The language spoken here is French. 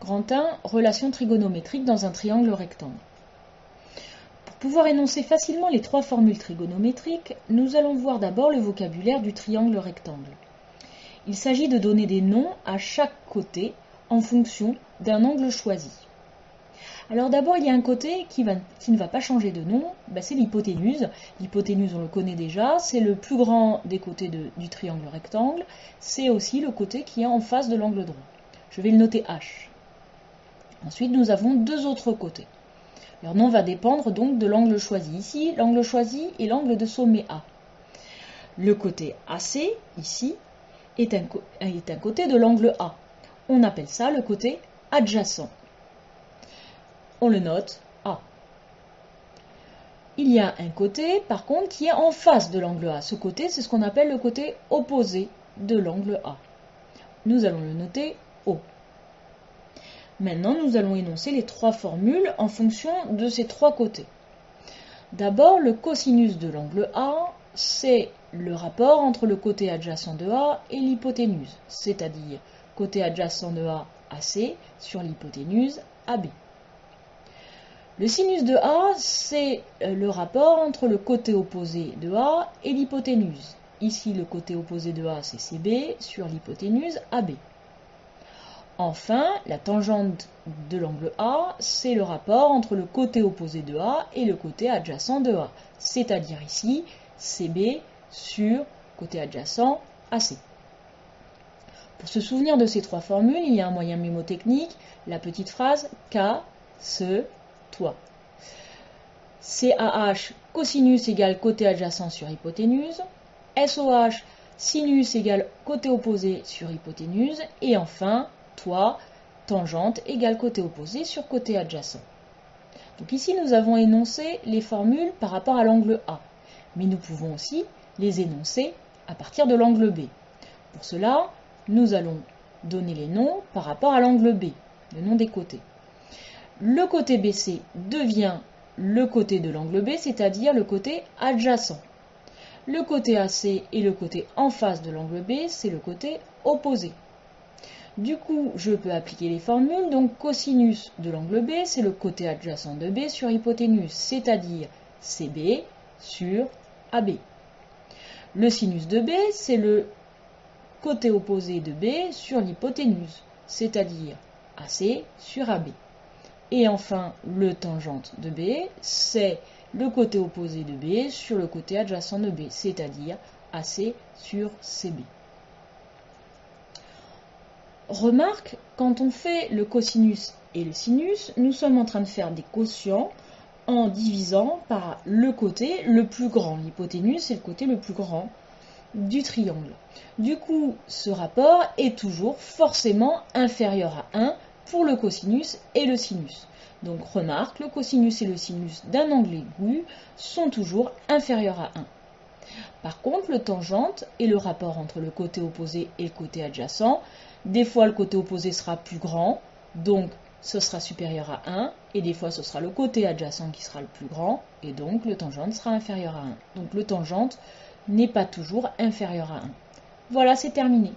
Grand 1, relation trigonométrique dans un triangle rectangle. Pour pouvoir énoncer facilement les trois formules trigonométriques, nous allons voir d'abord le vocabulaire du triangle rectangle. Il s'agit de donner des noms à chaque côté en fonction d'un angle choisi. Alors d'abord, il y a un côté qui ne va pas changer de nom, c'est l'hypoténuse. L'hypoténuse, on le connaît déjà, c'est le plus grand des côtés du triangle rectangle. C'est aussi le côté qui est en face de l'angle droit. Je vais le noter H. Ensuite, nous avons deux autres côtés. Leur nom va dépendre donc de l'angle choisi. Ici, l'angle choisi est l'angle de sommet A. Le côté AC, ici, est un côté de l'angle A. On appelle ça le côté adjacent. On le note A. Il y a un côté, par contre, qui est en face de l'angle A. Ce côté, c'est ce qu'on appelle le côté opposé de l'angle A. Nous allons le noter O. Maintenant, nous allons énoncer les trois formules en fonction de ces trois côtés. D'abord, le cosinus de l'angle A, c'est le rapport entre le côté adjacent de A et l'hypoténuse, c'est-à-dire côté adjacent de A, AC, sur l'hypoténuse, AB. Le sinus de A, c'est le rapport entre le côté opposé de A et l'hypoténuse. Ici, le côté opposé de A, c'est CB, sur l'hypoténuse, AB. Enfin, la tangente de l'angle A, c'est le rapport entre le côté opposé de A et le côté adjacent de A, c'est-à-dire ici, CB sur côté adjacent AC. Pour se souvenir de ces trois formules, il y a un moyen mnémotechnique, la petite phrase K, se, toi. CAH, cosinus égale côté adjacent sur hypoténuse. SOH, sinus égale côté opposé sur hypoténuse. Et enfin, toi, tangente égale côté opposé sur côté adjacent. Donc ici, nous avons énoncé les formules par rapport à l'angle A. Mais nous pouvons aussi les énoncer à partir de l'angle B. Pour cela, nous allons donner les noms par rapport à l'angle B, le nom des côtés. Le côté BC devient le côté de l'angle B, c'est-à-dire le côté adjacent. Le côté AC et le côté en face de l'angle B, c'est le côté opposé. Du coup, je peux appliquer les formules. Donc, cosinus de l'angle B, c'est le côté adjacent de B sur hypoténuse, c'est-à-dire CB sur AB. Le sinus de B, c'est le côté opposé de B sur l'hypoténuse, c'est-à-dire AC sur AB. Et enfin, le tangente de B, c'est le côté opposé de B sur le côté adjacent de B, c'est-à-dire AC sur CB. Remarque, quand on fait le cosinus et le sinus, nous sommes en train de faire des quotients en divisant par le côté le plus grand. L'hypoténuse, c'est le côté le plus grand du triangle. Du coup, ce rapport est toujours forcément inférieur à 1 pour le cosinus et le sinus. Donc remarque, le cosinus et le sinus d'un angle aigu sont toujours inférieurs à 1. Par contre, le tangente est le rapport entre le côté opposé et le côté adjacent. Des fois, le côté opposé sera plus grand, donc ce sera supérieur à 1, et des fois, ce sera le côté adjacent qui sera le plus grand, et donc le tangente sera inférieur à 1. Donc le tangente n'est pas toujours inférieur à 1. Voilà, c'est terminé.